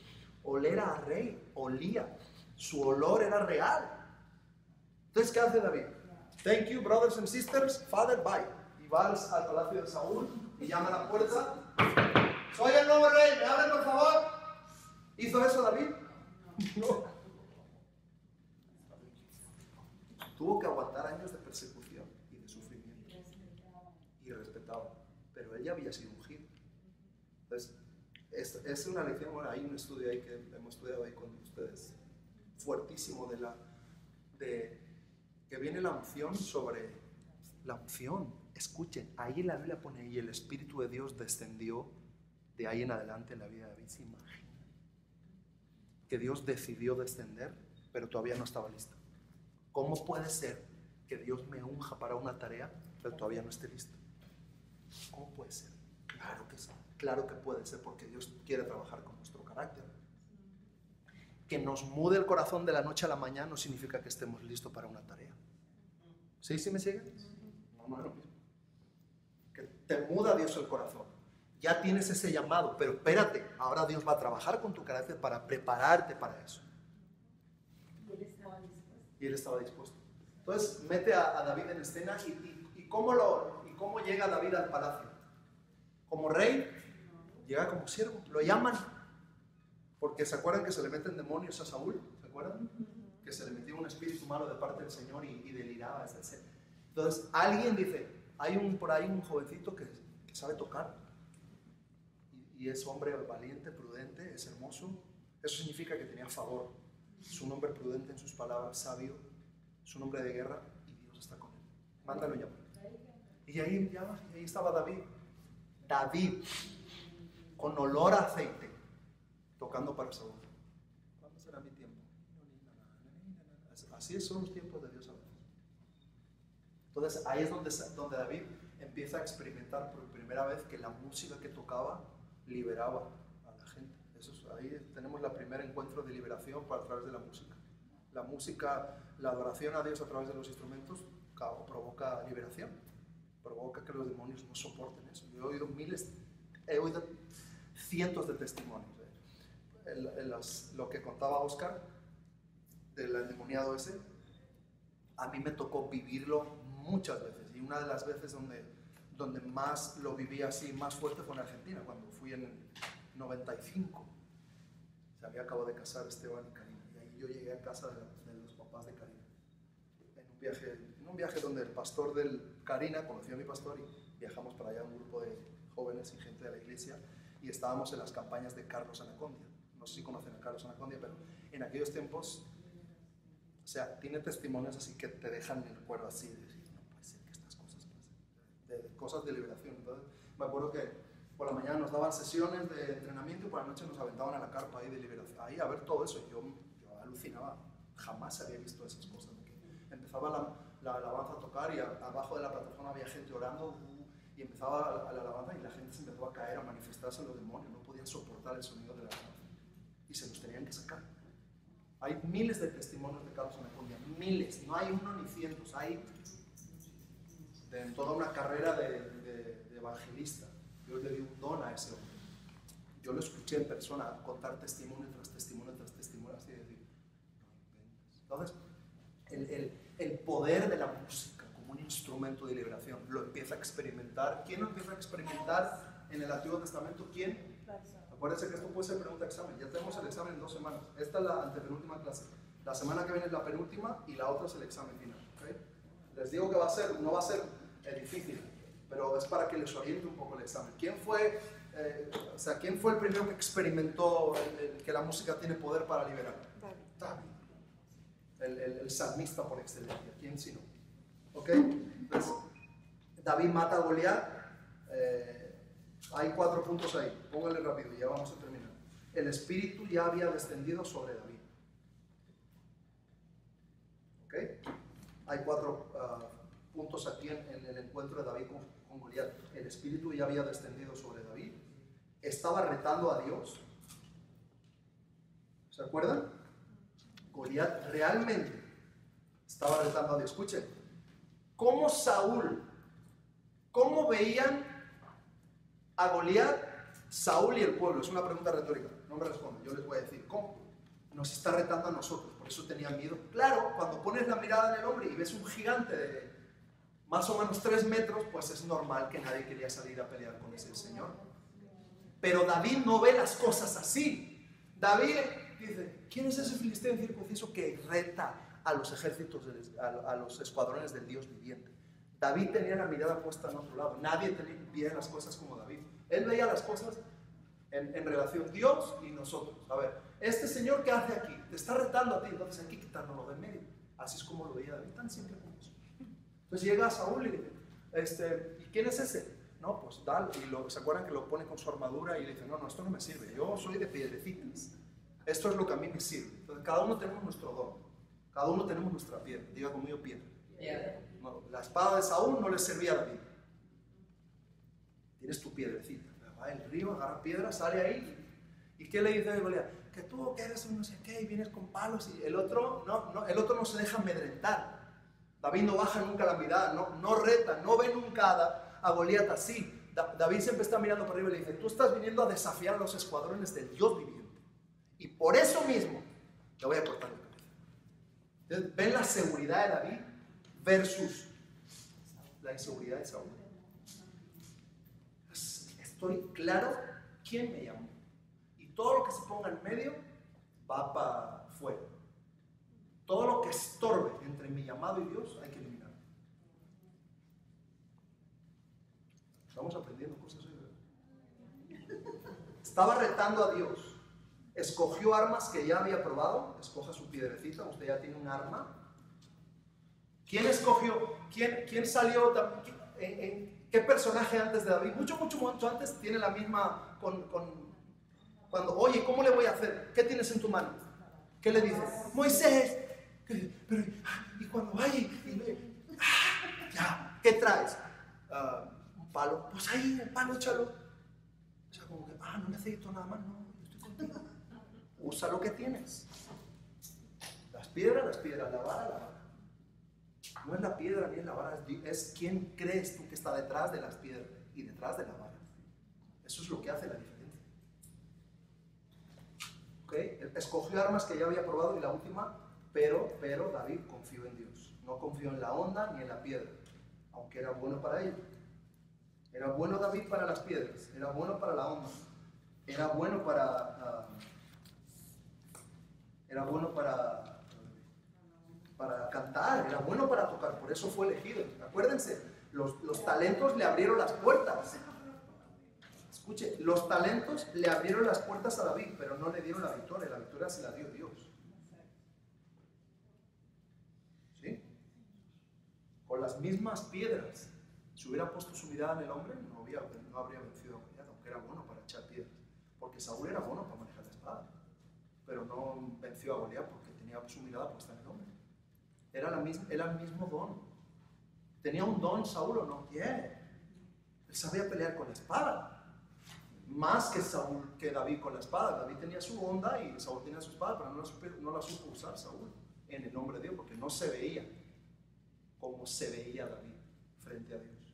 Oler a rey, olía. Su olor era real. Entonces, ¿qué hace David? Thank you, brothers and sisters, father, bye. Y va al palacio de Saúl y llama a la puerta. Soy el nuevo rey, ¿me abren por favor? ¿Hizo eso David? No. Tuvo que aguantar años de persecución y de sufrimiento. Y respetaba. Pero ella había sido ungido. Entonces, es una lección, bueno, hay un estudio ahí que hemos estudiado ahí con ustedes, fuertísimo de que viene la unción sobre la unción. Escuchen, ahí en la Biblia pone, y el Espíritu de Dios descendió de ahí en adelante en la vida de David. ¿Se imagina? Que Dios decidió descender, pero todavía no estaba listo. ¿Cómo puede ser que Dios me unja para una tarea, pero todavía no esté listo? ¿Cómo puede ser? Claro que sí. Claro que puede ser, porque Dios quiere trabajar con nuestro carácter. Que nos mude el corazón de la noche a la mañana no significa que estemos listos para una tarea. ¿Sí? ¿Sí me siguen? No es lo mismo. Que te muda Dios el corazón. Ya tienes ese llamado, pero espérate, ahora Dios va a trabajar con tu carácter para prepararte para eso. Y él estaba dispuesto. Y él estaba dispuesto. Entonces mete a David en escena y cómo llega David al palacio. Como rey, llega como siervo. Lo llaman, porque se acuerdan que se le meten demonios a Saúl, ¿se acuerdan? Que se le metió un espíritu malo de parte del Señor y deliraba, etc. Entonces alguien dice, hay por ahí un jovencito que sabe tocar y es hombre valiente, prudente, es hermoso. Eso significa que tenía favor. Es un hombre prudente en sus palabras, sabio, es un hombre de guerra y Dios está con él. Mándalo llamar. Y ahí estaba David, con olor a aceite, tocando para Saúl. ¿Cuándo será mi tiempo? Así son los tiempos de Dios a veces. Entonces ahí es donde David empieza a experimentar por primera vez que la música que tocaba liberaba a la gente. Ahí tenemos el primer encuentro de liberación a través de la música. La música, la adoración a Dios a través de los instrumentos provoca liberación, provoca que los demonios no soporten eso. Yo he oído cientos de testimonios. Lo que contaba Oscar del endemoniado ese, a mí me tocó vivirlo muchas veces, y una de las veces donde más lo viví así, más fuerte, fue en Argentina, cuando fui en 95. Se había acabado de casar Esteban y Karina, y ahí yo llegué a casa de los papás de Karina, en un viaje donde el pastor de Karina conoció a mi pastor y viajamos para allá, un grupo de jóvenes y gente de la iglesia, y estábamos en las campañas de Carlos Anacondia. No sé si conocen a Carlos Anacondia, pero en aquellos tiempos, o sea, tiene testimonios así que te dejan el cuero así, de decir, no puede ser que estas cosas pasen, de cosas de liberación. Entonces, me acuerdo que por la mañana nos daban sesiones de entrenamiento y por la noche nos aventaban a la carpa ahí de liberación, ahí a ver todo eso. Yo alucinaba, jamás había visto esas cosas. Empezaba la alabanza a tocar y abajo de la plataforma había gente orando y empezaba la alabanza y la gente se empezó a caer, a manifestarse los demonios, no podían soportar el sonido de la alabanza y se los tenían que sacar. Hay miles de testimonios de Carlos Anacondia, miles, no hay uno ni cientos, hay en toda una carrera de evangelista. Dios le dio un don a ese hombre. Yo lo escuché en persona contar testimonio tras testimonio tras testimonio, así de decir, no inventes. Entonces, el poder de la música como un instrumento de liberación lo empieza a experimentar. ¿Quién lo empieza a experimentar en el Antiguo Testamento? ¿Quién? Acuérdense que esto puede ser pregunta de examen. Ya tenemos el examen en 2 semanas. Esta es la antepenúltima clase. La semana que viene es la penúltima y la otra es el examen final. ¿Okay? Les digo que no va a ser difícil, pero es para que les oriente un poco el examen. ¿Quién fue el primero que experimentó que la música tiene poder para liberar? David. El salmista por excelencia. ¿Quién si no? ¿Ok? Entonces, David mata a Goliat. Hay 4 puntos ahí. Póngale rápido, ya vamos a terminar. El espíritu ya había descendido sobre David. ¿Ok? Hay 4 puntos aquí en el encuentro de David con Goliat. El espíritu ya había descendido sobre David. Estaba retando a Dios. ¿Se acuerdan? Goliat realmente estaba retando a Dios. Escuchen, ¿cómo veían a Goliat, Saúl y el pueblo? Es una pregunta retórica, no me responden, yo les voy a decir, ¿cómo? Nos está retando a nosotros, por eso tenían miedo. Claro, cuando pones la mirada en el hombre y ves un gigante de más o menos 3 metros, pues es normal que nadie quería salir a pelear con ese señor. Pero David no ve las cosas así. David dice, ¿quién es ese filisteo incircunciso que reta a los ejércitos, a los escuadrones del Dios viviente? David tenía la mirada puesta en otro lado. Nadie veía las cosas como David. Él veía las cosas en relación a Dios y nosotros. A ver, este señor, ¿qué hace aquí? Te está retando a ti, entonces hay que quitárnoslo de en medio. Así es como lo veía David, tan simple como eso. Entonces llega a Saúl y dice, ¿y quién es ese? No, pues tal. Y se acuerdan que lo pone con su armadura y le dice, no, esto no me sirve. Yo soy de piedrecitas. Esto es lo que a mí me sirve. Entonces cada uno tenemos nuestro don. Cada uno tenemos nuestra piedra. Diga conmigo piedra. No, la espada de Saúl no le servía a David. Tienes tu piedrecita. va al río, agarra piedras, sale ahí. ¿Y qué le dice a Goliat? Que tú que eres un no sé qué y vienes con palos. Y el otro no se deja amedrentar. David no baja nunca la mirada, no reta, no ve nunca a Goliat así. David siempre está mirando para arriba y le dice, tú estás viniendo a desafiar a los escuadrones del Dios viviente. Y por eso mismo te voy a cortar la cabeza. Entonces, ven la seguridad de David versus la inseguridad de Saúl. Estoy claro quién me llamó. Y todo lo que se ponga en medio va para fuera. Todo lo que estorbe entre mi llamado y Dios hay que eliminarlo. Estamos aprendiendo cosas hoy, ¿verdad? Estaba retando a Dios. Escogió armas que ya había probado. Escoja su piedrecita. Usted ya tiene un arma. ¿Quién escogió? ¿Quién salió? ¿Qué personaje antes de David? Mucho antes tiene la misma cuando, oye, ¿cómo le voy a hacer? ¿Qué tienes en tu mano? ¿Qué le dices? Moisés. Pero, y cuando vaya, ya, ¿qué traes? Un palo. Pues ahí, el palo, échalo. O sea, como que, no necesito nada más, no, yo estoy contigo. Usa lo que tienes. Las piedras, la vara. No es la piedra ni es la vara, es quién crees tú que está detrás de las piedras y detrás de la vara. Eso es lo que hace la diferencia. ¿Okay? Escogió armas que ya había probado y la última, pero David confió en Dios. No confió en la onda ni en la piedra, aunque era bueno para ello. Era bueno David para las piedras, era bueno para la onda, era bueno para cantar, era bueno para tocar, por eso fue elegido. Acuérdense, los talentos le abrieron las puertas. Escuche, los talentos le abrieron las puertas a David, pero no le dieron la victoria se la dio Dios. ¿Sí? Con las mismas piedras, si hubiera puesto su mirada en el hombre, no habría vencido a Goliat, aunque era bueno para echar piedras, porque Saúl era bueno para manejar la espada, pero no venció a Goliat porque tenía su mirada puesta en el hombre. Era el mismo don. ¿Tenía un don Saúl o no? Él sabía pelear con la espada. Más que David con la espada. David tenía su onda y Saúl tenía su espada, pero no la supo usar Saúl en el nombre de Dios, porque no se veía como se veía David frente a Dios.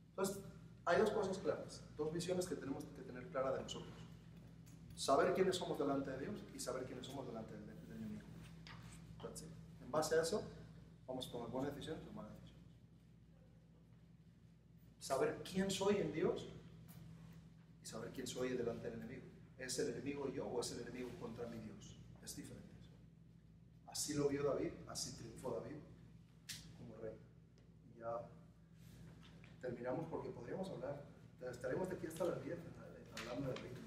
Entonces, hay dos cosas claras, dos visiones que tenemos que tener claras de nosotros. Saber quiénes somos delante de Dios y saber quiénes somos delante del enemigo. That's it. En base a eso, vamos a tomar buenas decisiones o malas decisiones. Saber quién soy en Dios y saber quién soy delante del enemigo. ¿Es el enemigo yo o es el enemigo contra mi Dios? Es diferente eso. Así lo vio David, así triunfó David como rey. Y ya terminamos porque podríamos hablar. Estaremos de aquí hasta las 10 hablando de David.